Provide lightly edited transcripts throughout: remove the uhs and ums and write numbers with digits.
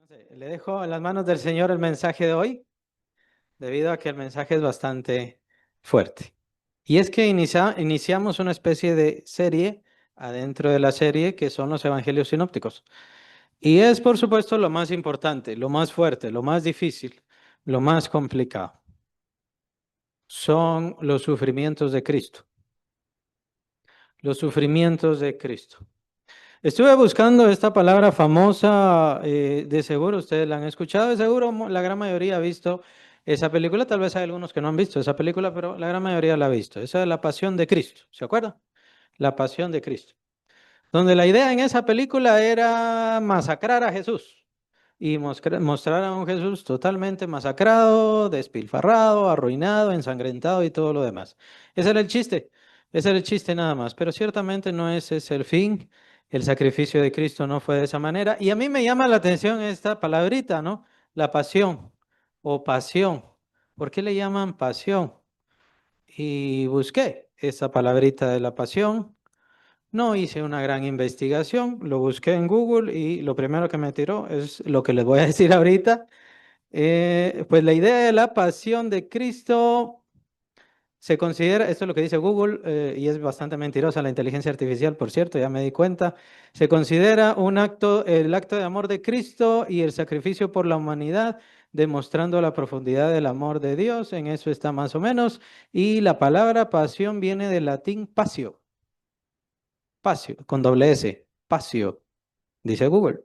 Le dejo en las manos del Señor el mensaje de hoy, debido a que el mensaje es bastante fuerte. Y es que iniciamos una especie de serie adentro de la serie que son los evangelios sinópticos. Y es, por supuesto, lo más importante, lo más fuerte, lo más difícil, lo más complicado. Son los sufrimientos de Cristo. Los sufrimientos de Cristo. Estuve buscando esta palabra famosa, de seguro ustedes la han escuchado, de seguro la gran mayoría ha visto esa película, tal vez hay algunos que no han visto esa película, pero la gran mayoría la ha visto. Esa es La Pasión de Cristo, ¿se acuerdan? La Pasión de Cristo. Donde la idea en esa película era masacrar a Jesús y mostrar a un Jesús totalmente masacrado, despilfarrado, arruinado, ensangrentado y todo lo demás. Ese era el chiste, ese era el chiste nada más, pero ciertamente no ese es el fin. El sacrificio de Cristo no fue de esa manera. Y a mí me llama la atención esta palabrita, ¿no? La pasión o pasión. ¿Por qué le llaman pasión? Y busqué esa palabrita de la pasión. No hice una gran investigación, lo busqué en Google y lo primero que me tiró es lo que les voy a decir ahorita. Pues la idea de la pasión de Cristo se considera, esto es lo que dice Google, y es bastante mentirosa la inteligencia artificial, por cierto, ya me di cuenta, se considera un acto, el acto de amor de Cristo y el sacrificio por la humanidad, demostrando la profundidad del amor de Dios, en eso está más o menos, y la palabra pasión viene del latín pasio, pasio, con doble S, pasio, dice Google,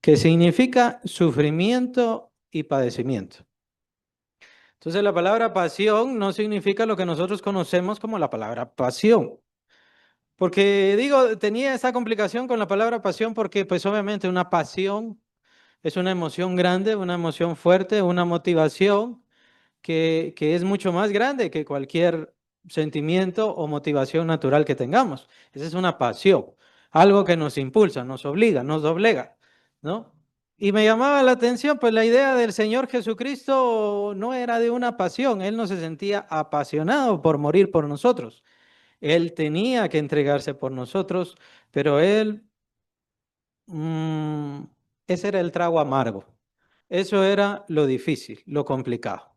que significa sufrimiento y padecimiento. Entonces la palabra pasión no significa lo que nosotros conocemos como la palabra pasión. Porque digo, tenía esa complicación con la palabra pasión porque pues obviamente una pasión es una emoción grande, una emoción fuerte, una motivación que es mucho más grande que cualquier sentimiento o motivación natural que tengamos. Esa es una pasión, algo que nos impulsa, nos obliga, nos doblega, ¿no? Y me llamaba la atención, pues la idea del Señor Jesucristo no era de una pasión, Él no se sentía apasionado por morir por nosotros. Él tenía que entregarse por nosotros, pero Él, mm, ese era el trago amargo. Eso era lo difícil, lo complicado.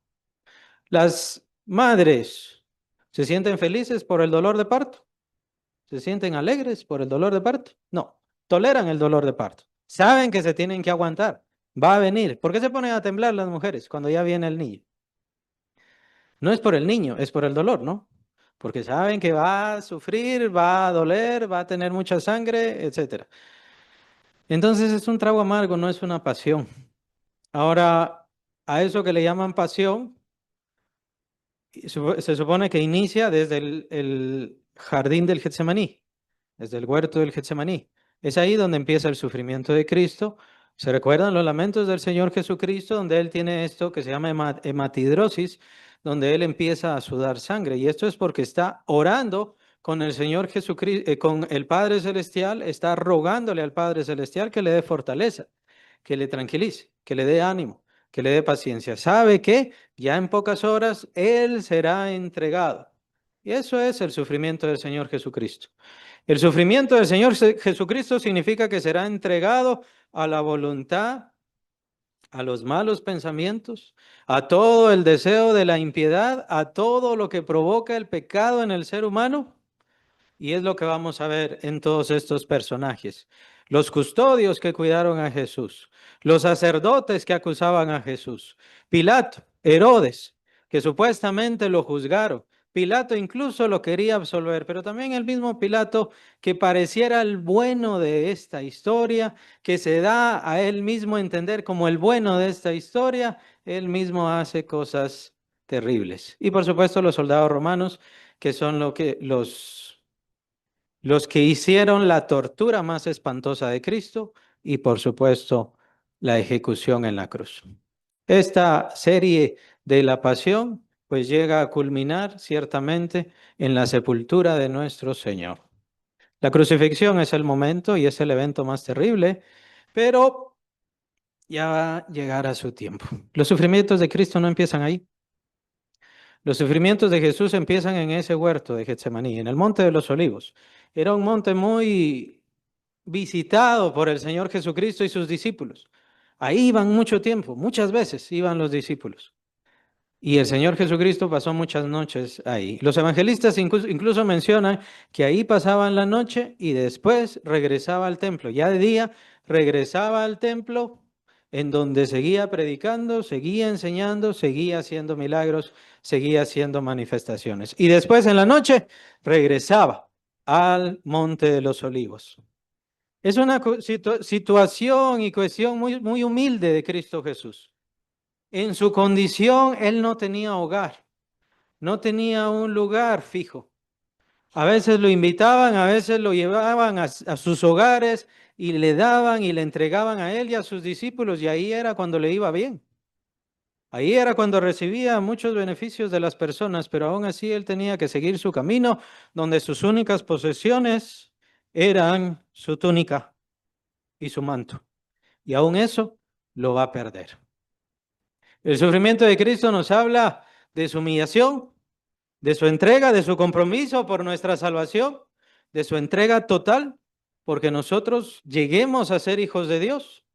Las madres se sienten felices por el dolor de parto, se sienten alegres por el dolor de parto. No, toleran el dolor de parto. Saben que se tienen que aguantar. Va a venir. ¿Por qué se ponen a temblar las mujeres cuando ya viene el niño? No es por el niño, es por el dolor, ¿no? Porque saben que va a sufrir, va a doler, va a tener mucha sangre, etcétera. Entonces es un trago amargo, no es una pasión. Ahora, a eso que le llaman pasión, se supone que inicia desde el jardín del Getsemaní, desde el huerto del Getsemaní. Es ahí donde empieza el sufrimiento de Cristo. ¿Se recuerdan los lamentos del Señor Jesucristo, donde Él tiene esto que se llama hematidrosis, donde Él empieza a sudar sangre? Y esto es porque está orando con el Señor Jesucristo, con el Padre Celestial, está rogándole al Padre Celestial que le dé fortaleza, que le tranquilice, que le dé ánimo, que le dé paciencia. Sabe que ya en pocas horas Él será entregado. Y eso es el sufrimiento del Señor Jesucristo. El sufrimiento del Señor Jesucristo significa que será entregado a la voluntad, a los malos pensamientos, a todo el deseo de la impiedad, a todo lo que provoca el pecado en el ser humano. Y es lo que vamos a ver en todos estos personajes. Los custodios que cuidaron a Jesús, los sacerdotes que acusaban a Jesús, Pilato, Herodes, que supuestamente lo juzgaron. Pilato incluso lo quería absolver, pero también el mismo Pilato que pareciera el bueno de esta historia, que se da a él mismo a entender como el bueno de esta historia, él mismo hace cosas terribles. Y por supuesto los soldados romanos, que son los que hicieron la tortura más espantosa de Cristo y por supuesto la ejecución en la cruz. Esta serie de la pasión pues llega a culminar ciertamente en la sepultura de nuestro Señor. La crucifixión es el momento y es el evento más terrible, pero ya va a llegar a su tiempo. Los sufrimientos de Cristo no empiezan ahí. Los sufrimientos de Jesús empiezan en ese huerto de Getsemaní, en el Monte de los Olivos. Era un monte muy visitado por el Señor Jesucristo y sus discípulos. Ahí iban mucho tiempo, muchas veces iban los discípulos. Y el Señor Jesucristo pasó muchas noches ahí. Los evangelistas incluso mencionan que ahí pasaban la noche y después regresaba al templo. Ya de día regresaba al templo en donde seguía predicando, seguía enseñando, seguía haciendo milagros, seguía haciendo manifestaciones. Y después en la noche regresaba al Monte de los Olivos. Es una situación y cuestión muy, muy humilde de Cristo Jesús. En su condición, él no tenía hogar, no tenía un lugar fijo. A veces lo invitaban, a veces lo llevaban a sus hogares y le daban y le entregaban a él y a sus discípulos, y ahí era cuando le iba bien. Ahí era cuando recibía muchos beneficios de las personas, pero aún así él tenía que seguir su camino, donde sus únicas posesiones eran su túnica y su manto. Y aún eso lo va a perder. El sufrimiento de Cristo nos habla de su humillación, de su entrega, de su compromiso por nuestra salvación, de su entrega total, porque nosotros lleguemos a ser hijos de Dios.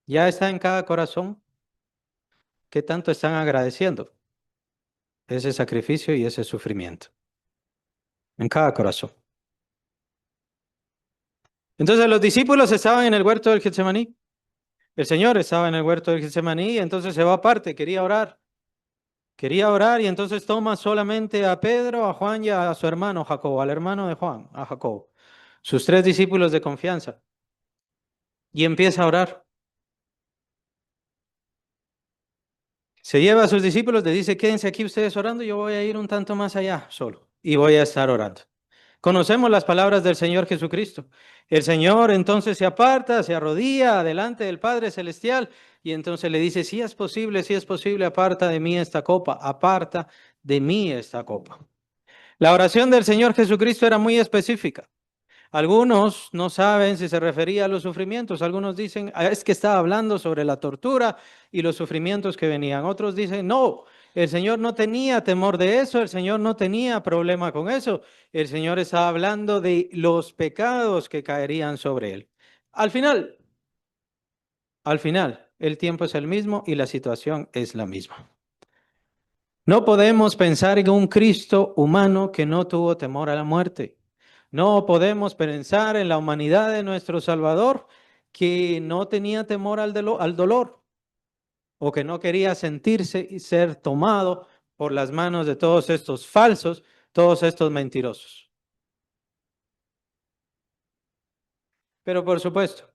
Ya está en cada corazón qué tanto están agradeciendo ese sacrificio y ese sufrimiento. En cada corazón. Entonces los discípulos estaban en el huerto del Getsemaní. El Señor estaba en el huerto del Getsemaní y entonces se va aparte, quería orar. Quería orar y entonces toma solamente a Pedro, a Juan y a su hermano Jacob, al hermano de Juan, a Jacob, sus tres discípulos de confianza, y empieza a orar. Se lleva a sus discípulos, le dice, quédense aquí ustedes orando, yo voy a ir un tanto más allá solo y voy a estar orando. Conocemos las palabras del Señor Jesucristo. El Señor entonces se aparta, se arrodilla delante del Padre Celestial y entonces le dice, si es posible, aparta de mí esta copa, aparta de mí esta copa. La oración del Señor Jesucristo era muy específica. Algunos no saben si se refería a los sufrimientos. Algunos dicen, es que estaba hablando sobre la tortura y los sufrimientos que venían. Otros dicen, no, el Señor no tenía temor de eso, el Señor no tenía problema con eso. El Señor estaba hablando de los pecados que caerían sobre él. Al final, al final, el tiempo es el mismo y la situación es la misma. No podemos pensar en un Cristo humano que no tuvo temor a la muerte. No podemos pensar en la humanidad de nuestro Salvador que no tenía temor al dolor o que no quería sentirse y ser tomado por las manos de todos estos falsos, todos estos mentirosos. Pero por supuesto,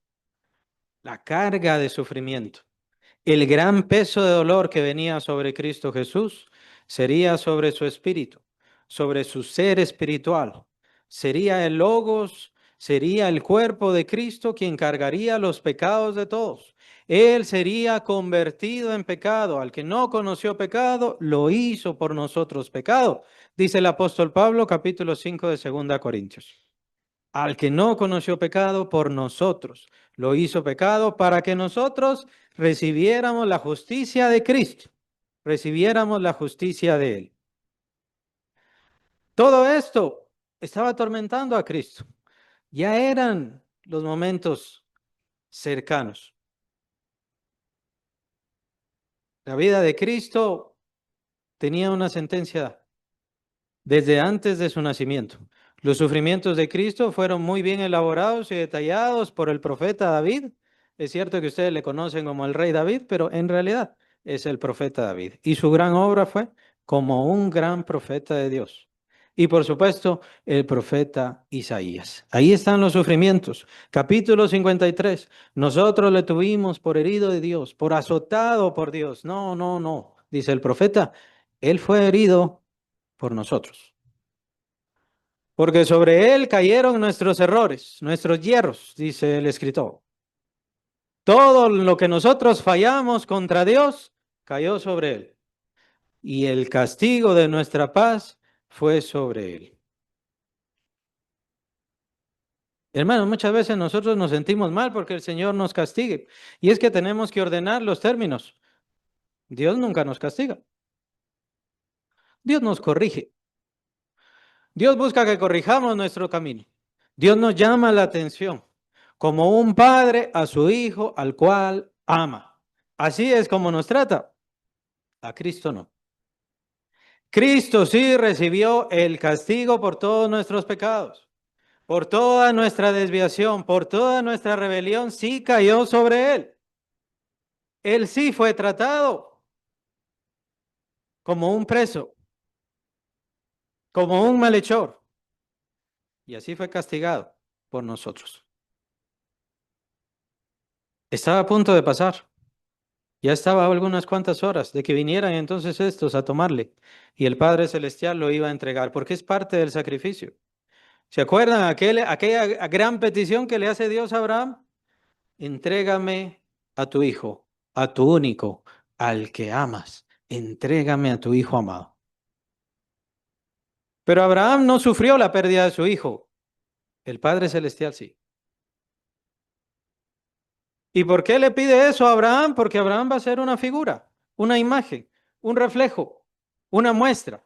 la carga de sufrimiento, el gran peso de dolor que venía sobre Cristo Jesús sería sobre su espíritu, sobre su ser espiritual. Sería el logos, sería el cuerpo de Cristo quien cargaría los pecados de todos. Él sería convertido en pecado. Al que no conoció pecado, lo hizo por nosotros pecado, dice el apóstol Pablo, capítulo 5 de 2 Corintios. Al que no conoció pecado, por nosotros lo hizo pecado para que nosotros recibiéramos la justicia de Cristo, recibiéramos la justicia de Él. Todo esto estaba atormentando a Cristo. Ya eran los momentos cercanos. La vida de Cristo tenía una sentencia desde antes de su nacimiento. Los sufrimientos de Cristo fueron muy bien elaborados y detallados por el profeta David. Es cierto que ustedes le conocen como el rey David, pero en realidad es el profeta David. Y su gran obra fue como un gran profeta de Dios. Y por supuesto, el profeta Isaías. Ahí están los sufrimientos. Capítulo 53. Nosotros le tuvimos por herido de Dios, por azotado por Dios. No, no, no, dice el profeta. Él fue herido por nosotros. Porque sobre él cayeron nuestros errores, nuestros hierros, dice el escritor. Todo lo que nosotros fallamos contra Dios cayó sobre él. Y el castigo de nuestra paz fue sobre él. Hermanos, muchas veces nosotros nos sentimos mal porque el Señor nos castigue. Y es que tenemos que ordenar los términos. Dios nunca nos castiga. Dios nos corrige. Dios busca que corrijamos nuestro camino. Dios nos llama la atención como un padre a su hijo al cual ama. Así es como nos trata. A Cristo no. Cristo sí recibió el castigo por todos nuestros pecados, por toda nuestra desviación, por toda nuestra rebelión, sí cayó sobre él. Él sí fue tratado como un preso, como un malhechor, y así fue castigado por nosotros. Estaba a punto de pasar. Ya estaba a algunas cuantas horas de que vinieran entonces estos a tomarle y el Padre Celestial lo iba a entregar porque es parte del sacrificio. ¿Se acuerdan aquella gran petición que le hace Dios a Abraham? Entrégame a tu hijo, a tu único, al que amas. Entrégame a tu hijo amado. Pero Abraham no sufrió la pérdida de su hijo. El Padre Celestial sí. ¿Y por qué le pide eso a Abraham? Porque Abraham va a ser una figura, una imagen, un reflejo, una muestra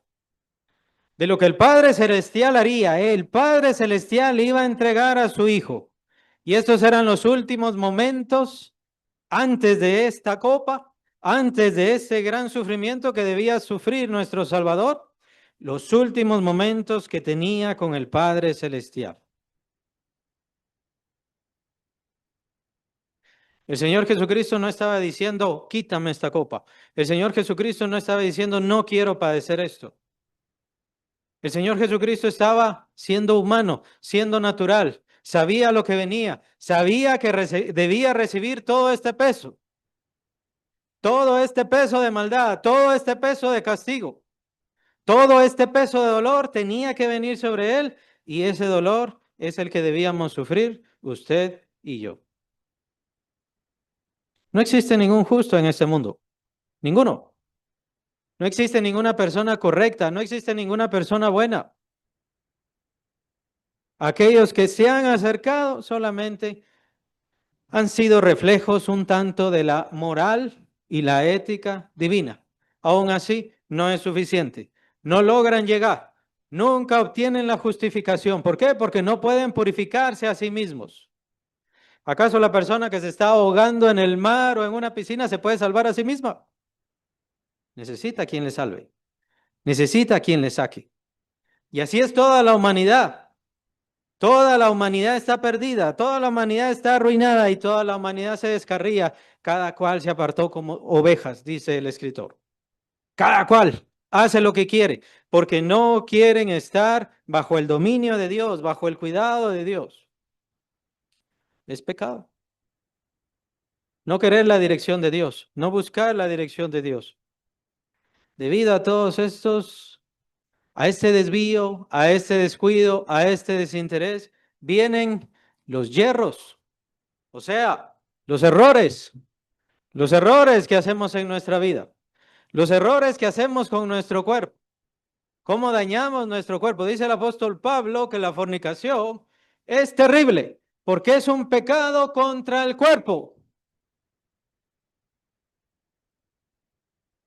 de lo que el Padre Celestial haría. El Padre Celestial iba a entregar a su Hijo. Y estos eran los últimos momentos antes de esta copa, antes de ese gran sufrimiento que debía sufrir nuestro Salvador, los últimos momentos que tenía con el Padre Celestial. El Señor Jesucristo no estaba diciendo, quítame esta copa. El Señor Jesucristo no estaba diciendo, no quiero padecer esto. El Señor Jesucristo estaba siendo humano, siendo natural, sabía lo que venía, sabía que debía recibir todo este peso de maldad, todo este peso de castigo, todo este peso de dolor tenía que venir sobre él y ese dolor es el que debíamos sufrir usted y yo. No existe ningún justo en este mundo, ninguno. No existe ninguna persona correcta, no existe ninguna persona buena. Aquellos que se han acercado solamente han sido reflejos un tanto de la moral y la ética divina. Aún así, no es suficiente. No logran llegar. Nunca obtienen la justificación. ¿Por qué? Porque no pueden purificarse a sí mismos. ¿Acaso la persona que se está ahogando en el mar o en una piscina se puede salvar a sí misma? Necesita quien le salve. Necesita quien le saque. Y así es toda la humanidad. Toda la humanidad está perdida, toda la humanidad está arruinada y toda la humanidad se descarría. Cada cual se apartó como ovejas, dice el escritor. Cada cual hace lo que quiere, porque no quieren estar bajo el dominio de Dios, bajo el cuidado de Dios. Es pecado. No querer la dirección de Dios, no buscar la dirección de Dios. Debido a todos estos, a este desvío, a este descuido, a este desinterés, vienen los yerros, o sea, los errores que hacemos en nuestra vida, los errores que hacemos con nuestro cuerpo, cómo dañamos nuestro cuerpo. Dice el apóstol Pablo que la fornicación es terrible porque es un pecado contra el cuerpo.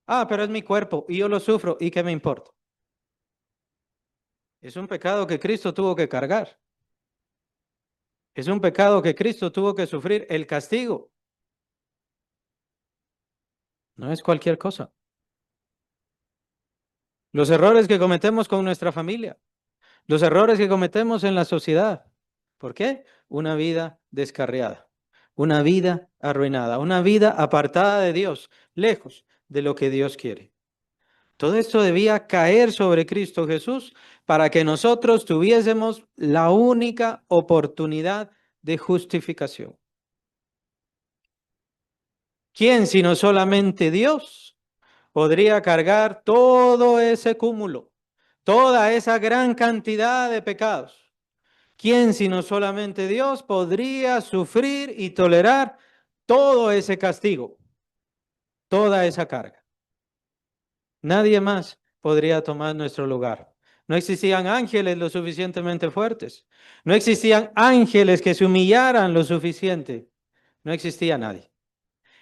Ah, pero es mi cuerpo y yo lo sufro, ¿y qué me importa? Es un pecado que Cristo tuvo que cargar. Es un pecado que Cristo tuvo que sufrir el castigo. No es cualquier cosa. Los errores que cometemos con nuestra familia, los errores que cometemos en la sociedad. ¿Por qué? Una vida descarriada, una vida arruinada, una vida apartada de Dios, lejos de lo que Dios quiere. Todo esto debía caer sobre Cristo Jesús para que nosotros tuviésemos la única oportunidad de justificación. ¿Quién, sino solamente Dios, podría cargar todo ese cúmulo, toda esa gran cantidad de pecados? ¿Quién, sino solamente Dios, podría sufrir y tolerar todo ese castigo, toda esa carga? Nadie más podría tomar nuestro lugar. No existían ángeles lo suficientemente fuertes. No existían ángeles que se humillaran lo suficiente. No existía nadie.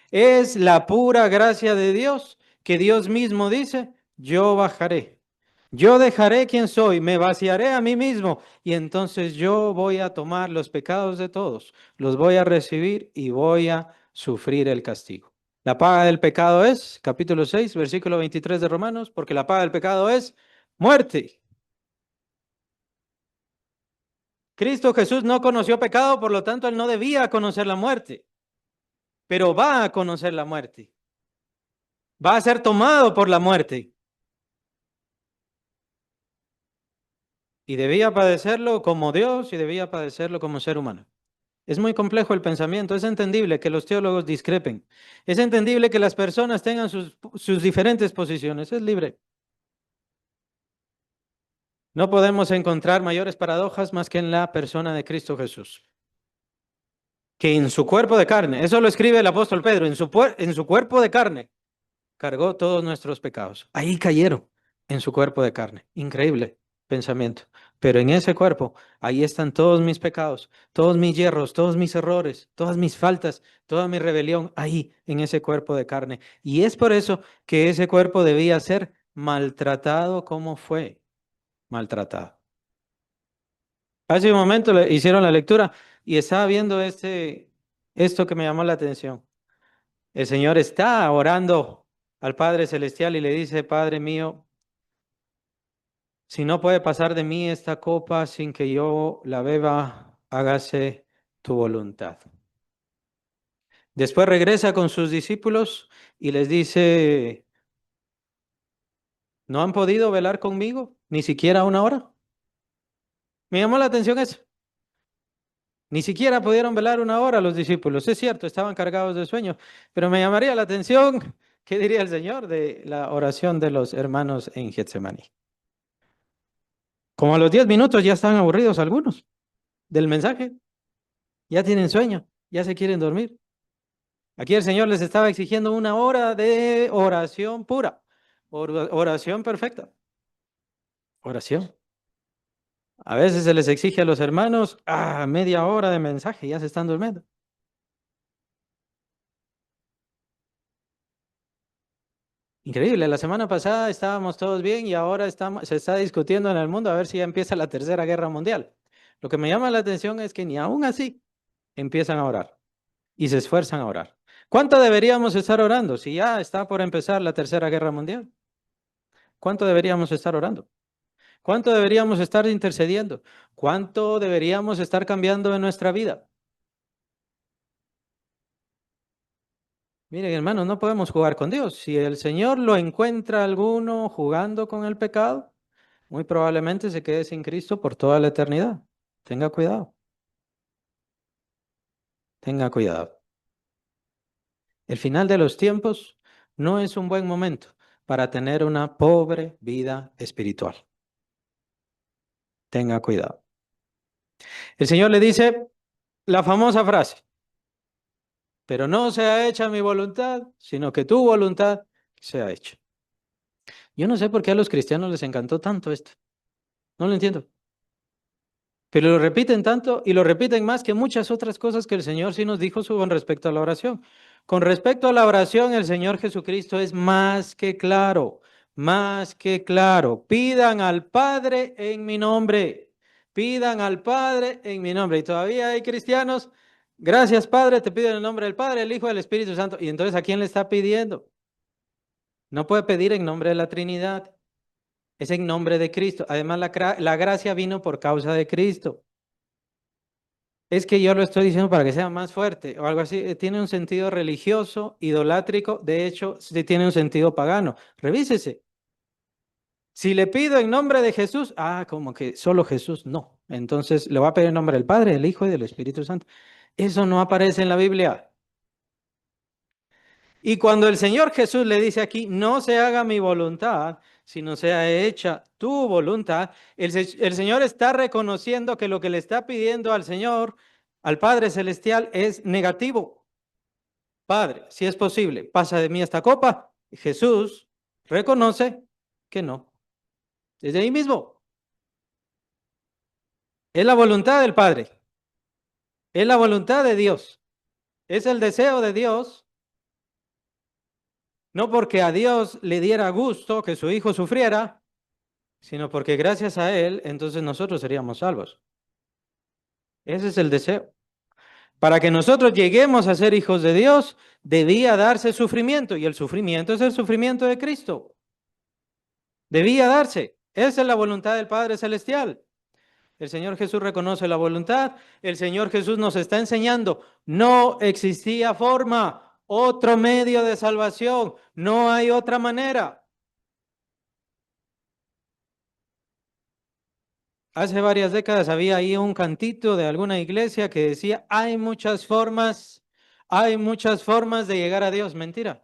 Es la pura gracia de Dios que Dios mismo dice, yo bajaré, Yo dejaré quien soy, me vaciaré a mí mismo y entonces yo voy a tomar los pecados de todos, los voy a recibir y voy a sufrir el castigo. La paga del pecado es, capítulo 6, versículo 23 de Romanos, porque la paga del pecado es muerte. Cristo Jesús no conoció pecado, por lo tanto, él no debía conocer la muerte, pero va a conocer la muerte. Va a ser tomado por la muerte y debía padecerlo como Dios y debía padecerlo como ser humano. Es muy complejo el pensamiento, es entendible que los teólogos discrepen, es entendible que las personas tengan sus diferentes posiciones, es libre. No podemos encontrar mayores paradojas más que en la persona de Cristo Jesús, que en su cuerpo de carne, eso lo escribe el apóstol Pedro, en su cuerpo de carne, cargó todos nuestros pecados. Ahí cayeron en su cuerpo de carne. Increíble pensamiento. Pero en ese cuerpo, ahí están todos mis pecados, todos mis hierros, todos mis errores, todas mis faltas, toda mi rebelión, ahí en ese cuerpo de carne. Y es por eso que ese cuerpo debía ser maltratado como fue maltratado. Hace un momento le hicieron la lectura y estaba viendo esto que me llamó la atención. El Señor está orando al Padre Celestial y le dice, Padre mío, si no puede pasar de mí esta copa sin que yo la beba, hágase tu voluntad. Después regresa con sus discípulos y les dice, ¿no han podido velar conmigo ni siquiera una hora? Me llamó la atención eso. Ni siquiera pudieron velar una hora los discípulos. Es cierto, estaban cargados de sueño, pero me llamaría la atención, ¿qué diría el Señor de la oración de los hermanos en Getsemaní? Como a los 10 minutos ya están aburridos algunos del mensaje, ya tienen sueño, ya se quieren dormir. Aquí el Señor les estaba exigiendo una hora de oración pura, oración perfecta, oración. A veces se les exige a los hermanos media hora de mensaje, ya se están durmiendo. Increíble, la semana pasada estábamos todos bien y ahora se está discutiendo en el mundo a ver si ya empieza la Tercera Guerra Mundial. Lo que me llama la atención es que ni aún así empiezan a orar y se esfuerzan a orar. ¿Cuánto deberíamos estar orando si ya está por empezar la Tercera Guerra Mundial? ¿Cuánto deberíamos estar orando? ¿Cuánto deberíamos estar intercediendo? ¿Cuánto deberíamos estar cambiando en nuestra vida? Miren, hermanos, no podemos jugar con Dios. Si el Señor lo encuentra alguno jugando con el pecado, muy probablemente se quede sin Cristo por toda la eternidad. Tenga cuidado, tenga cuidado. El final de los tiempos no es un buen momento para tener una pobre vida espiritual. Tenga cuidado. El Señor le dice la famosa frase, pero no sea hecha mi voluntad, sino que tu voluntad sea hecha. Yo no sé por qué a los cristianos les encantó tanto esto. No lo entiendo. Pero lo repiten tanto y lo repiten más que muchas otras cosas que el Señor sí nos dijo con respecto a la oración. Con respecto a la oración, el Señor Jesucristo es más que claro, más que claro. Pidan al Padre en mi nombre. Pidan al Padre en mi nombre. Y todavía hay cristianos, gracias Padre, te pido en el nombre del Padre, el Hijo y del Espíritu Santo. Y entonces, ¿a quién le está pidiendo? No puede pedir en nombre de la Trinidad. Es en nombre de Cristo. Además, la gracia vino por causa de Cristo. Es que yo lo estoy diciendo para que sea más fuerte o algo así. Tiene un sentido religioso, idolátrico. De hecho, sí tiene un sentido pagano. Revísese. Si le pido en nombre de Jesús, como que solo Jesús, no. Entonces le voy a pedir en nombre del Padre, del Hijo y del Espíritu Santo. Eso no aparece en la Biblia. Y cuando el Señor Jesús le dice aquí, no se haga mi voluntad, sino sea hecha tu voluntad, el Señor está reconociendo que lo que le está pidiendo al Señor, al Padre Celestial, es negativo. Padre, si es posible, pasa de mí esta copa. Jesús reconoce que no. Desde ahí mismo, es la voluntad del Padre, es la voluntad de Dios, es el deseo de Dios, no porque a Dios le diera gusto que su hijo sufriera, sino porque gracias a Él, entonces nosotros seríamos salvos. Ese es el deseo. Para que nosotros lleguemos a ser hijos de Dios, debía darse sufrimiento, y el sufrimiento es el sufrimiento de Cristo. Debía darse. Esa es la voluntad del Padre Celestial. El Señor Jesús reconoce la voluntad. El Señor Jesús nos está enseñando, no existía forma, otro medio de salvación, no hay otra manera. Hace varias décadas había ahí un cantito de alguna iglesia que decía, hay muchas formas de llegar a Dios. Mentira.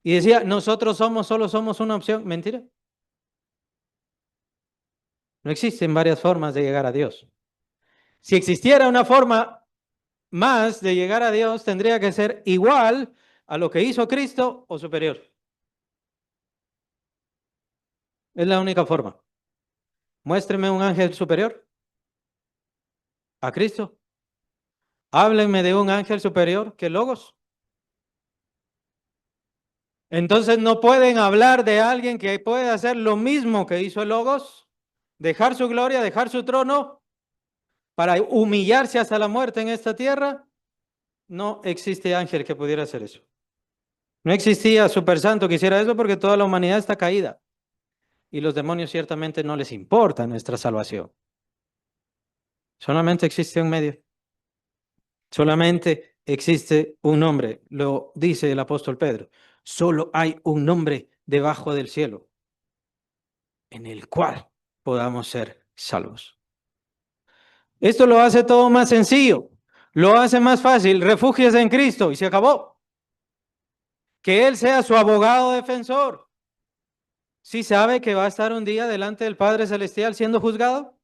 Y decía, nosotros solo somos una opción. Mentira. No existen varias formas de llegar a Dios. Si existiera una forma más de llegar a Dios, tendría que ser igual a lo que hizo Cristo o superior. Es la única forma. Muéstreme un ángel superior a Cristo. Háblenme de un ángel superior que Logos. Entonces no pueden hablar de alguien que puede hacer lo mismo que hizo el Logos, dejar su gloria, dejar su trono para humillarse hasta la muerte en esta tierra. No existe ángel que pudiera hacer eso. No existía super santo que hiciera eso porque toda la humanidad está caída. Y los demonios ciertamente no les importa nuestra salvación. Solamente existe un medio. Solamente existe un nombre. Lo dice el apóstol Pedro. Solo hay un nombre debajo del cielo en el cual podamos ser salvos. Esto lo hace todo más sencillo. Lo hace más fácil. Refúgiese en Cristo y se acabó. Que Él sea su abogado defensor. ¿Sí sabe que va a estar un día delante del Padre Celestial siendo juzgado?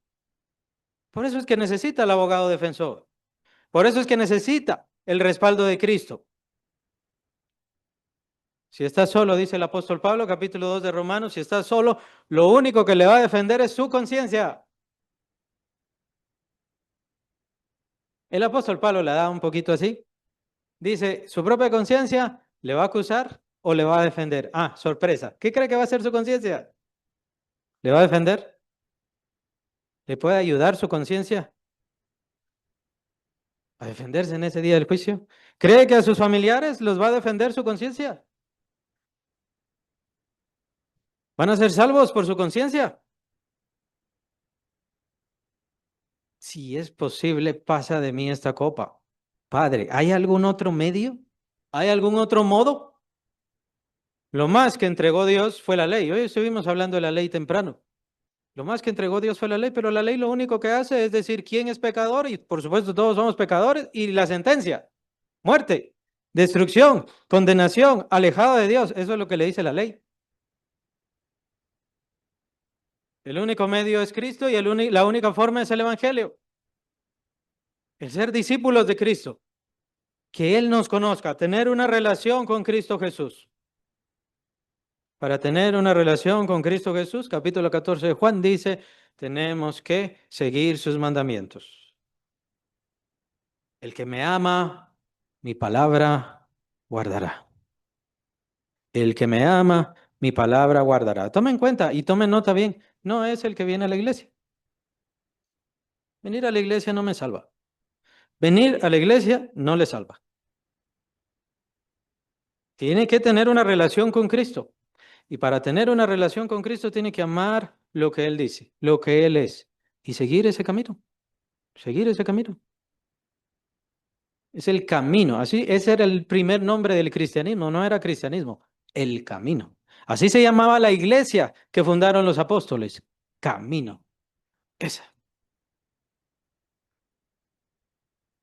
Por eso es que necesita el abogado defensor. Por eso es que necesita el respaldo de Cristo. Si está solo, dice el apóstol Pablo, capítulo 2 de Romanos, si está solo, lo único que le va a defender es su conciencia. El apóstol Pablo la da un poquito así. Dice, su propia conciencia le va a acusar o le va a defender. Ah, sorpresa. ¿Qué cree que va a hacer su conciencia? ¿Le va a defender? ¿Le puede ayudar su conciencia a defenderse en ese día del juicio? ¿Cree que a sus familiares los va a defender su conciencia? ¿Van a ser salvos por su conciencia? Si es posible, pasa de mí esta copa. Padre, ¿hay algún otro medio? ¿Hay algún otro modo? Lo más que entregó Dios fue la ley. Hoy estuvimos hablando de la ley temprano. Lo más que entregó Dios fue la ley, pero la ley lo único que hace es decir quién es pecador y por supuesto todos somos pecadores y la sentencia, muerte, destrucción, condenación, alejado de Dios. Eso es lo que le dice la ley. El único medio es Cristo y la única forma es el Evangelio. El ser discípulos de Cristo. Que Él nos conozca, tener una relación con Cristo Jesús. Para tener una relación con Cristo Jesús, capítulo 14 de Juan dice, tenemos que seguir sus mandamientos. El que me ama, mi palabra guardará. El que me ama, mi palabra guardará. Tome en cuenta y tome nota bien, no es el que viene a la iglesia. Venir a la iglesia no me salva. Venir a la iglesia no le salva. Tiene que tener una relación con Cristo. Y para tener una relación con Cristo tiene que amar lo que Él dice, lo que Él es, y seguir ese camino, seguir ese camino. Es el camino, así, ese era el primer nombre del cristianismo, no era cristianismo, el camino. Así se llamaba la iglesia que fundaron los apóstoles, camino. Esa.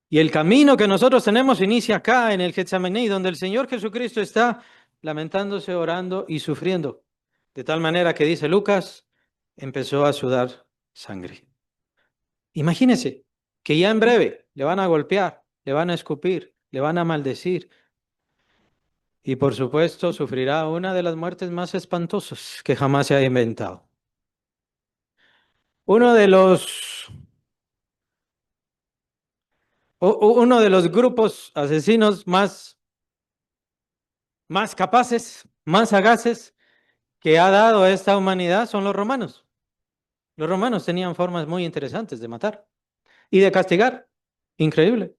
Y el camino que nosotros tenemos inicia acá en el Getsemaní, donde el Señor Jesucristo está lamentándose, orando y sufriendo. De tal manera que dice Lucas, empezó a sudar sangre. Imagínese que ya en breve le van a golpear, le van a escupir, le van a maldecir y por supuesto sufrirá una de las muertes más espantosas que jamás se ha inventado. Uno de los, uno de los grupos asesinos más capaces, más sagaces que ha dado a esta humanidad son los romanos. Los romanos tenían formas muy interesantes de matar y de castigar. Increíble.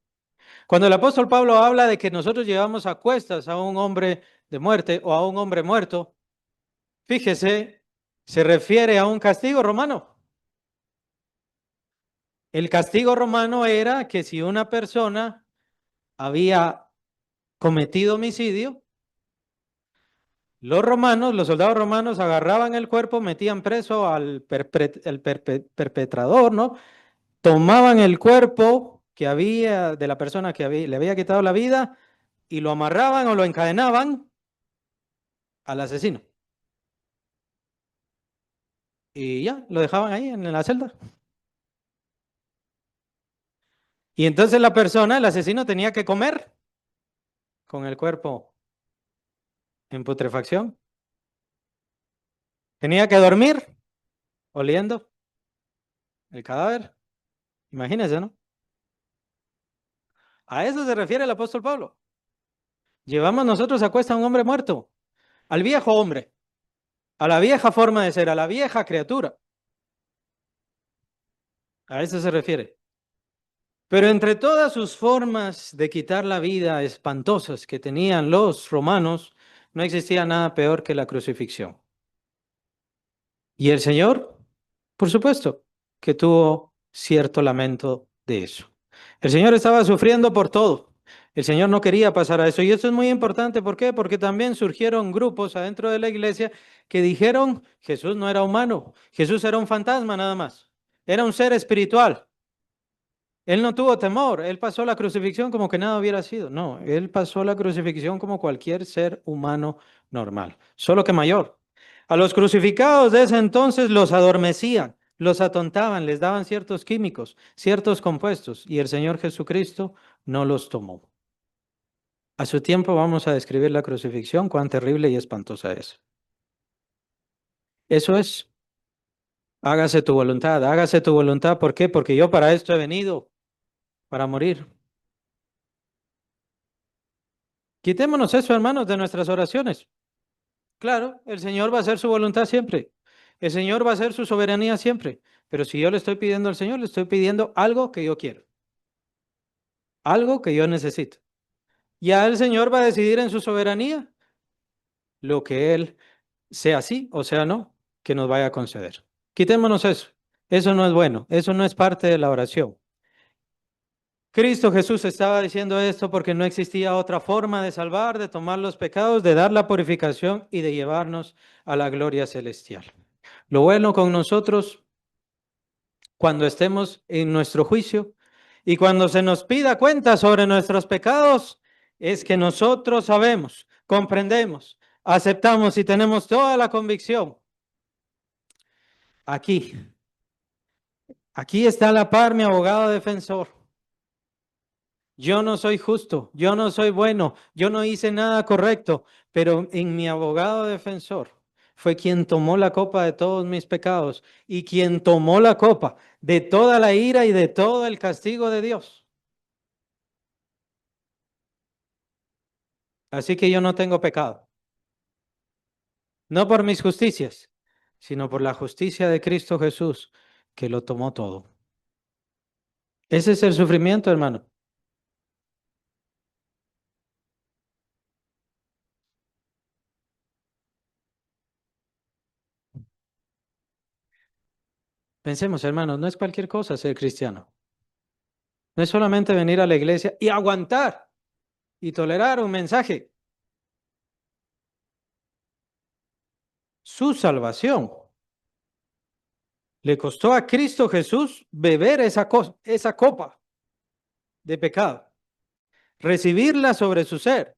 Cuando el apóstol Pablo habla de que nosotros llevamos a cuestas a un hombre de muerte o a un hombre muerto, fíjese, se refiere a un castigo romano. El castigo romano era que si una persona había cometido homicidio, los romanos, los soldados romanos agarraban el cuerpo, metían preso al perpetrador, ¿no? Tomaban el cuerpo que había de la persona que le había quitado la vida y lo amarraban o lo encadenaban al asesino. Y ya, lo dejaban ahí en la celda. Y entonces la persona, el asesino, tenía que comer con el cuerpo en putrefacción. Tenía que dormir oliendo el cadáver. Imagínense, ¿no? A eso se refiere el apóstol Pablo. Llevamos nosotros a cuesta a un hombre muerto, al viejo hombre, a la vieja forma de ser, a la vieja criatura. A eso se refiere. Pero entre todas sus formas de quitar la vida espantosas que tenían los romanos, no existía nada peor que la crucifixión. Y el Señor, por supuesto, que tuvo cierto lamento de eso. El Señor estaba sufriendo por todo. El Señor no quería pasar a eso. Y esto es muy importante. ¿Por qué? Porque también surgieron grupos adentro de la iglesia que dijeron, Jesús no era humano, Jesús era un fantasma nada más. Era un ser espiritual. Él no tuvo temor, él pasó la crucifixión como que nada hubiera sido. No, él pasó la crucifixión como cualquier ser humano normal, solo que mayor. A los crucificados de ese entonces los adormecían, los atontaban, les daban ciertos químicos, ciertos compuestos, y el Señor Jesucristo no los tomó. A su tiempo vamos a describir la crucifixión, cuán terrible y espantosa es. Eso es, hágase tu voluntad. ¿Por qué? Porque yo para esto he venido, para morir. Quitémonos eso, hermanos, de nuestras oraciones. Claro, el Señor va a hacer su voluntad siempre. El Señor va a hacer su soberanía siempre. Pero si yo le estoy pidiendo al Señor, le estoy pidiendo algo que yo quiero, algo que yo necesito. Ya el Señor va a decidir en su soberanía lo que Él sea sí o sea no, que nos vaya a conceder. Quitémonos eso. Eso no es bueno. Eso no es parte de la oración. Cristo Jesús estaba diciendo esto porque no existía otra forma de salvar, de tomar los pecados, de dar la purificación y de llevarnos a la gloria celestial. Lo bueno con nosotros cuando estemos en nuestro juicio y cuando se nos pida cuenta sobre nuestros pecados es que nosotros sabemos, comprendemos, aceptamos y tenemos toda la convicción. Aquí está a la par mi abogado defensor. Yo no soy justo, yo no soy bueno, yo no hice nada correcto, pero en mi abogado defensor fue quien tomó la copa de todos mis pecados y quien tomó la copa de toda la ira y de todo el castigo de Dios. Así que yo no tengo pecado, no por mis justicias, sino por la justicia de Cristo Jesús, que lo tomó todo. Ese es el sufrimiento, hermano. Pensemos, hermanos, no es cualquier cosa ser cristiano. No es solamente venir a la iglesia y aguantar y tolerar un mensaje. Su salvación le costó a Cristo Jesús beber esa copa de pecado, recibirla sobre su ser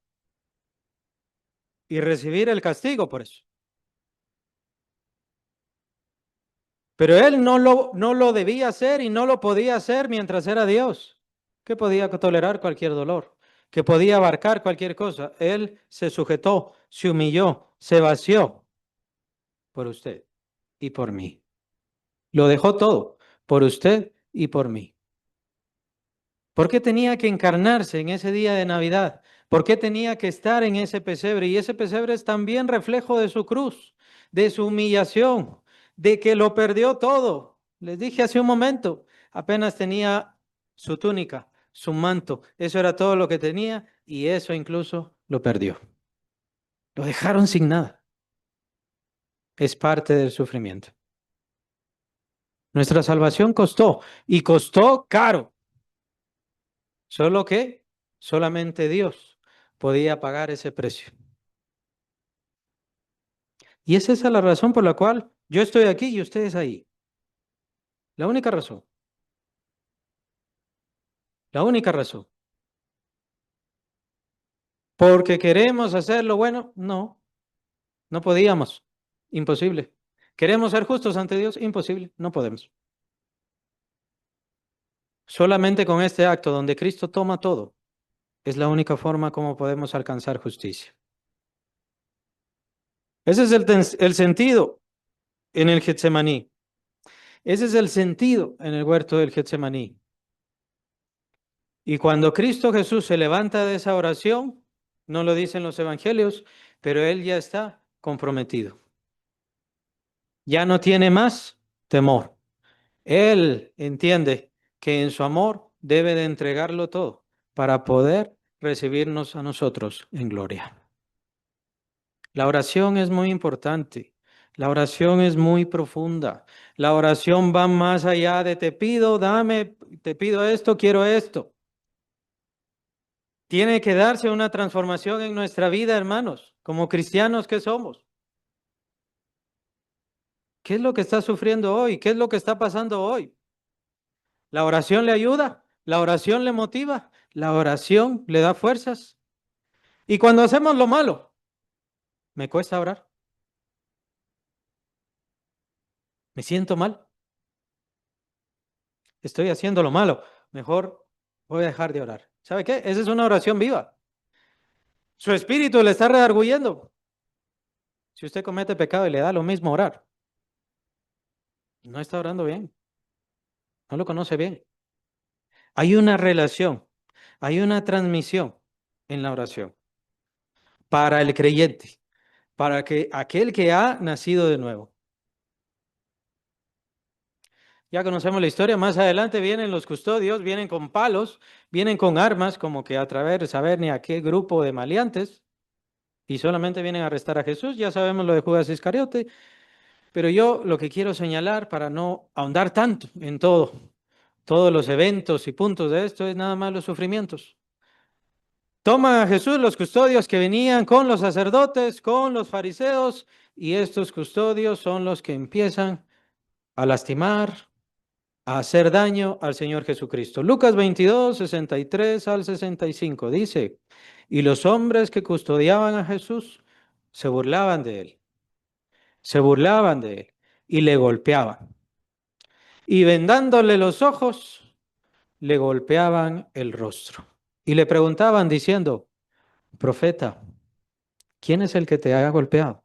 y recibir el castigo por eso. Pero él no lo debía hacer y no lo podía hacer mientras era Dios, que podía tolerar cualquier dolor, que podía abarcar cualquier cosa. Él se sujetó, se humilló, se vació por usted y por mí. Lo dejó todo por usted y por mí. ¿Por qué tenía que encarnarse en ese día de Navidad? ¿Por qué tenía que estar en ese pesebre? Y ese pesebre es también reflejo de su cruz, de su humillación, de que lo perdió todo. Les dije hace un momento, apenas tenía su túnica, su manto, eso era todo lo que tenía y eso incluso lo perdió. Lo dejaron sin nada. Es parte del sufrimiento. Nuestra salvación costó y costó caro. Solo que solamente Dios podía pagar ese precio. Y es esa la razón por la cual yo estoy aquí y ustedes ahí. La única razón. La única razón. ¿Porque queremos hacerlo bueno? No, no podíamos. Imposible. ¿Queremos ser justos ante Dios? Imposible. No podemos. Solamente con este acto donde Cristo toma todo, es la única forma como podemos alcanzar justicia. Ese es el sentido en el Getsemaní. Ese es el sentido en el huerto del Getsemaní. Y cuando Cristo Jesús se levanta de esa oración, no lo dicen los evangelios, pero él ya está comprometido. Ya no tiene más temor. Él entiende que en su amor debe de entregarlo todo para poder recibirnos a nosotros en gloria. La oración es muy importante. La oración es muy profunda. La oración va más allá de te pido, dame, te pido esto, quiero esto. Tiene que darse una transformación en nuestra vida, hermanos, como cristianos que somos. ¿Qué es lo que está sufriendo hoy? ¿Qué es lo que está pasando hoy? La oración le ayuda, la oración le motiva, la oración le da fuerzas. Y cuando hacemos lo malo, me cuesta orar, me siento mal, estoy haciendo lo malo, mejor voy a dejar de orar. ¿Sabe qué? Esa es una oración viva. Su espíritu le está redarguyendo. Si usted comete pecado y le da lo mismo orar, no está orando bien, no lo conoce bien. Hay una relación, hay una transmisión en la oración para el creyente, para que aquel que ha nacido de nuevo. Ya conocemos la historia, más adelante vienen los custodios, vienen con palos, vienen con armas, como que a través de saber ni a qué grupo de maleantes, y solamente vienen a arrestar a Jesús. Ya sabemos lo de Judas Iscariote, pero yo lo que quiero señalar para no ahondar tanto en todos los eventos y puntos de esto es nada más los sufrimientos. Toman a Jesús los custodios que venían con los sacerdotes, con los fariseos, y estos custodios son los que empiezan a lastimar, a hacer daño al Señor Jesucristo. Lucas 22, 63 al 65 dice, y los hombres que custodiaban a Jesús se burlaban de él, y le golpeaban. Y vendándole los ojos, le golpeaban el rostro. Y le preguntaban diciendo, profeta, ¿quién es el que te haya golpeado?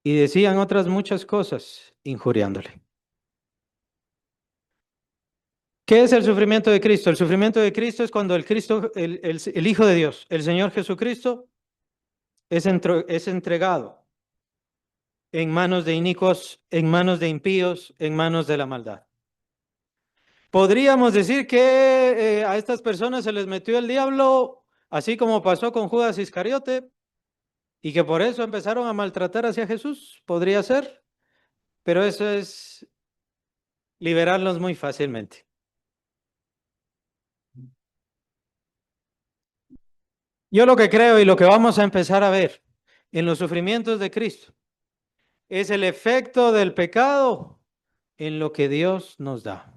Y decían otras muchas cosas, injuriándole. ¿Qué es el sufrimiento de Cristo? El sufrimiento de Cristo es cuando el Hijo de Dios, el Señor Jesucristo, es entregado en manos de inicuos, en manos de impíos, en manos de la maldad. Podríamos decir que a estas personas se les metió el diablo, así como pasó con Judas Iscariote, y que por eso empezaron a maltratar hacia Jesús. Podría ser, pero eso es liberarlos muy fácilmente. Yo lo que creo y lo que vamos a empezar a ver en los sufrimientos de Cristo es el efecto del pecado en lo que Dios nos da.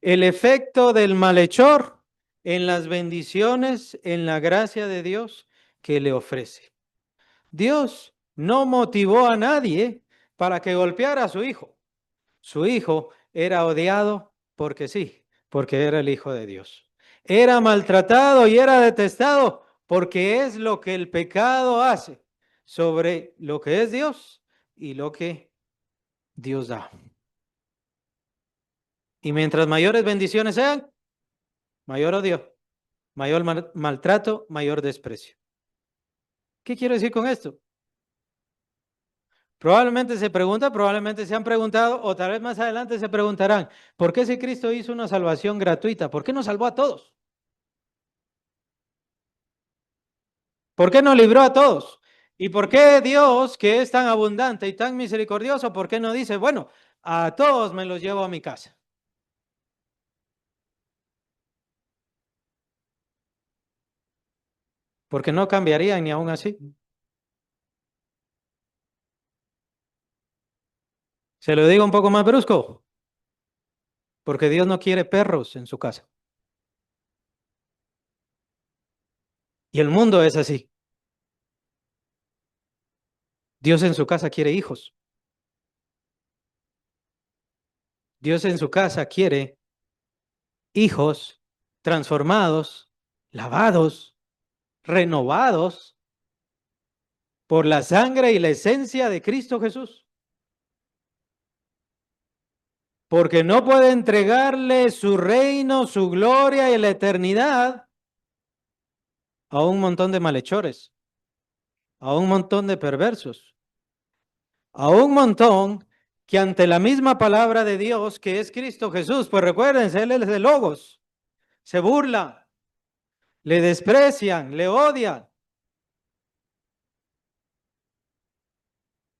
El efecto del malhechor en las bendiciones, en la gracia de Dios que le ofrece. Dios no motivó a nadie para que golpeara a su hijo. Su hijo era odiado porque sí, porque era el Hijo de Dios. Era maltratado y era detestado porque es lo que el pecado hace sobre lo que es Dios y lo que Dios da. Y mientras mayores bendiciones sean, mayor odio. mayor maltrato, mayor desprecio. ¿Qué quiero decir con esto? Probablemente se pregunta, probablemente se han preguntado, o tal vez más adelante se preguntarán, ¿por qué si Cristo hizo una salvación gratuita? ¿Por qué nos salvó a todos? ¿Por qué no libró a todos? ¿Y por qué Dios, que es tan abundante y tan misericordioso, por qué no dice, bueno, a todos me los llevo a mi casa? Porque no cambiarían ni aún así. Se lo digo un poco más brusco, porque Dios no quiere perros en su casa. Y el mundo es así. Dios en su casa quiere hijos. Dios en su casa quiere hijos transformados, lavados, renovados por la sangre y la esencia de Cristo Jesús. Porque no puede entregarle su reino, su gloria y la eternidad a un montón de malhechores, a un montón de perversos, a un montón que ante la misma palabra de Dios que es Cristo Jesús, pues recuérdense, Él es de Logos, se burla, le desprecian, le odian.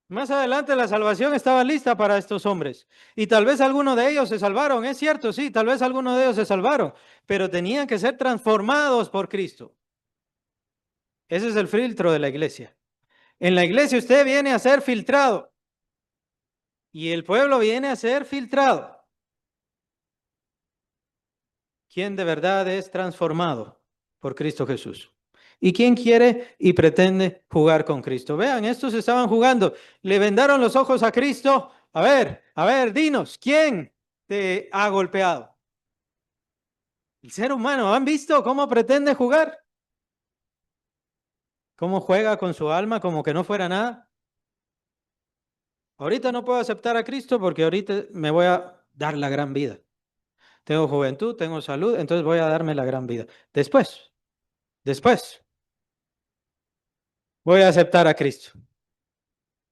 Más adelante la salvación estaba lista para estos hombres y tal vez algunos de ellos se salvaron, es cierto, sí, tal vez algunos de ellos se salvaron, pero tenían que ser transformados por Cristo. Ese es el filtro de la iglesia. En la iglesia usted viene a ser filtrado y el pueblo viene a ser filtrado. ¿Quién de verdad es transformado por Cristo Jesús? ¿Y quién quiere y pretende jugar con Cristo? Vean, estos estaban jugando, le vendaron los ojos a Cristo. A ver, dinos, ¿quién te ha golpeado? El ser humano, ¿han visto cómo pretende jugar? ¿Cómo juega con su alma como que no fuera nada? Ahorita no puedo aceptar a Cristo porque ahorita me voy a dar la gran vida. Tengo juventud, tengo salud, entonces voy a darme la gran vida. Después, voy a aceptar a Cristo.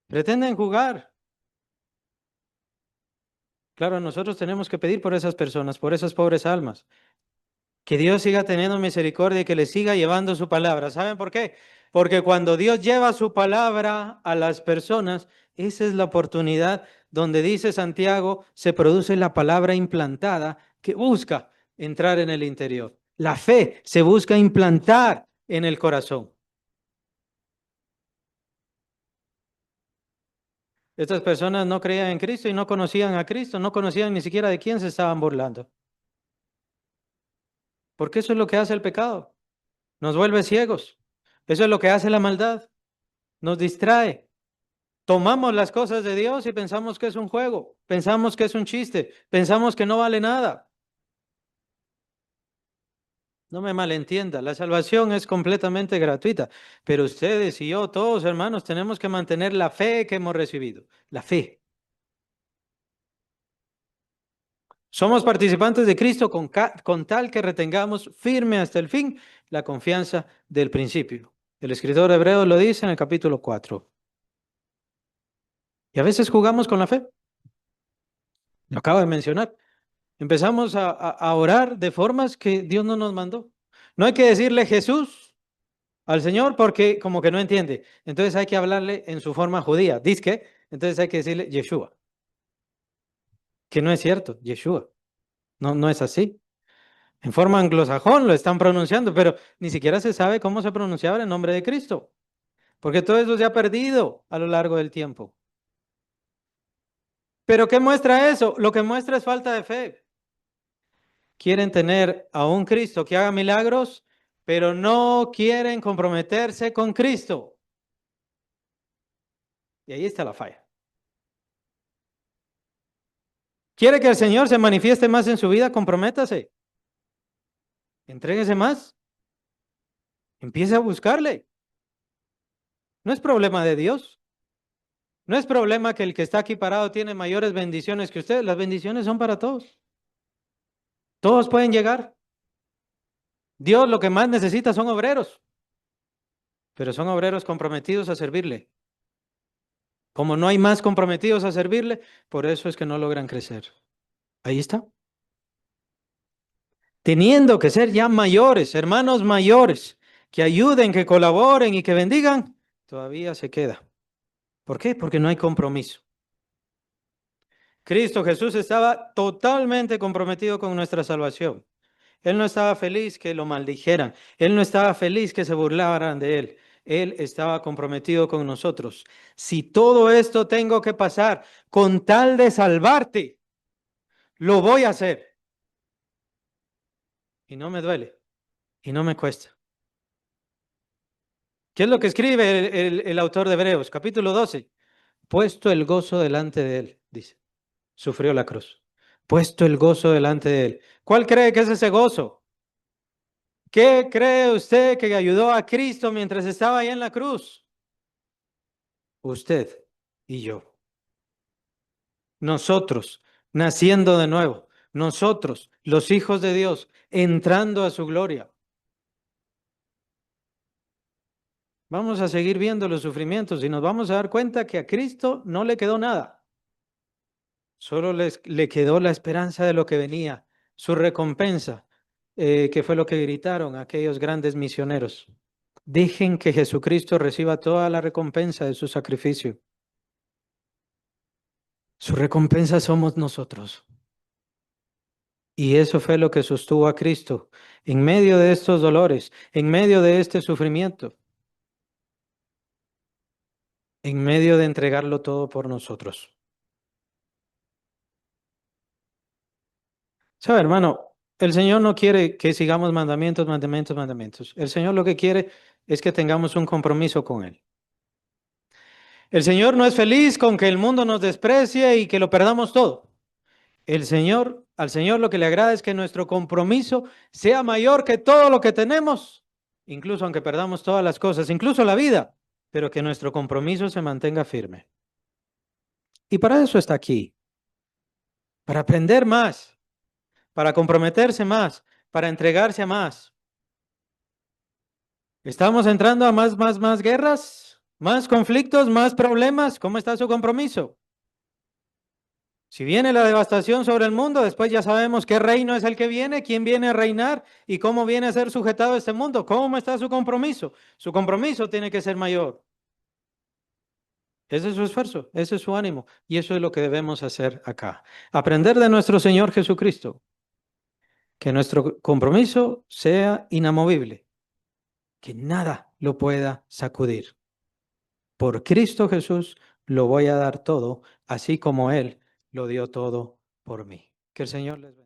Pretenden jugar. Claro, nosotros tenemos que pedir por esas personas, por esas pobres almas. Que Dios siga teniendo misericordia y que les siga llevando su palabra. ¿Saben por qué? Porque cuando Dios lleva su palabra a las personas, esa es la oportunidad donde dice Santiago, se produce la palabra implantada que busca entrar en el interior. La fe se busca implantar en el corazón. Estas personas no creían en Cristo y no conocían a Cristo, no conocían ni siquiera de quién se estaban burlando. Porque eso es lo que hace el pecado. Nos vuelve ciegos. Eso es lo que hace la maldad. Nos distrae. Tomamos las cosas de Dios y pensamos que es un juego, pensamos que es un chiste, pensamos que no vale nada. No me malentienda, la salvación es completamente gratuita, pero ustedes y yo, todos hermanos, tenemos que mantener la fe que hemos recibido, la fe. Somos participantes de Cristo con tal que retengamos firme hasta el fin la confianza del principio. El escritor hebreo lo dice en el capítulo 4. Y a veces jugamos con la fe, lo acabo de mencionar. Empezamos a orar de formas que Dios no nos mandó. No hay que decirle Jesús al Señor porque como que no entiende. Entonces hay que hablarle en su forma judía. Dice entonces hay que decirle Yeshua. Que no es cierto, Yeshua. No, no es así. En forma anglosajón lo están pronunciando, pero ni siquiera se sabe cómo se pronunciaba el nombre de Cristo. Porque todo eso se ha perdido a lo largo del tiempo. ¿Pero qué muestra eso? Lo que muestra es falta de fe. Quieren tener a un Cristo que haga milagros, pero no quieren comprometerse con Cristo. Y ahí está la falla. ¿Quiere que el Señor se manifieste más en su vida? Comprométase. Entréguese más. Empiece a buscarle. No es problema de Dios. No es problema que el que está aquí parado tiene mayores bendiciones que usted. Las bendiciones son para todos. Todos pueden llegar. Dios lo que más necesita son obreros, pero son obreros comprometidos a servirle. Como no hay más comprometidos a servirle, por eso es que no logran crecer. Ahí está. Teniendo que ser ya mayores, hermanos mayores, que ayuden, que colaboren y que bendigan, todavía se queda. ¿Por qué? Porque no hay compromiso. Cristo Jesús estaba totalmente comprometido con nuestra salvación. Él no estaba feliz que lo maldijeran. Él no estaba feliz que se burlaran de él. Él estaba comprometido con nosotros. Si todo esto tengo que pasar con tal de salvarte, lo voy a hacer. Y no me duele. Y no me cuesta. ¿Qué es lo que escribe el autor de Hebreos, capítulo 12? Puesto el gozo delante de él, dice. Sufrió la cruz. Puesto el gozo delante de él. ¿Cuál cree que es ese gozo? ¿Qué cree usted que ayudó a Cristo mientras estaba ahí en la cruz? Usted y yo. Nosotros, naciendo de nuevo. Nosotros, los hijos de Dios, entrando a su gloria. Vamos a seguir viendo los sufrimientos y nos vamos a dar cuenta que a Cristo no le quedó nada. Solo le quedó la esperanza de lo que venía, su recompensa, que fue lo que gritaron aquellos grandes misioneros. Dejen que Jesucristo reciba toda la recompensa de su sacrificio. Su recompensa somos nosotros. Y eso fue lo que sostuvo a Cristo en medio de estos dolores, en medio de este sufrimiento, en medio de entregarlo todo por nosotros. ¿Sabe, hermano? El Señor no quiere que sigamos mandamientos, mandamientos, mandamientos. El Señor lo que quiere es que tengamos un compromiso con Él. El Señor no es feliz con que el mundo nos desprecie y que lo perdamos todo. Al Señor lo que le agrada es que nuestro compromiso sea mayor que todo lo que tenemos, incluso aunque perdamos todas las cosas, incluso la vida, pero que nuestro compromiso se mantenga firme. Y para eso está aquí, para aprender más, para comprometerse más, para entregarse a más. ¿Estamos entrando a más guerras, más conflictos, más problemas? ¿Cómo está su compromiso? Si viene la devastación sobre el mundo, después ya sabemos qué reino es el que viene, quién viene a reinar y cómo viene a ser sujetado este mundo. ¿Cómo está su compromiso? Su compromiso tiene que ser mayor. Ese es su esfuerzo, ese es su ánimo y eso es lo que debemos hacer acá. Aprender de nuestro Señor Jesucristo, que nuestro compromiso sea inamovible, que nada lo pueda sacudir. Por Cristo Jesús lo voy a dar todo, así como Él lo dio todo por mí. Que el Señor les bendiga.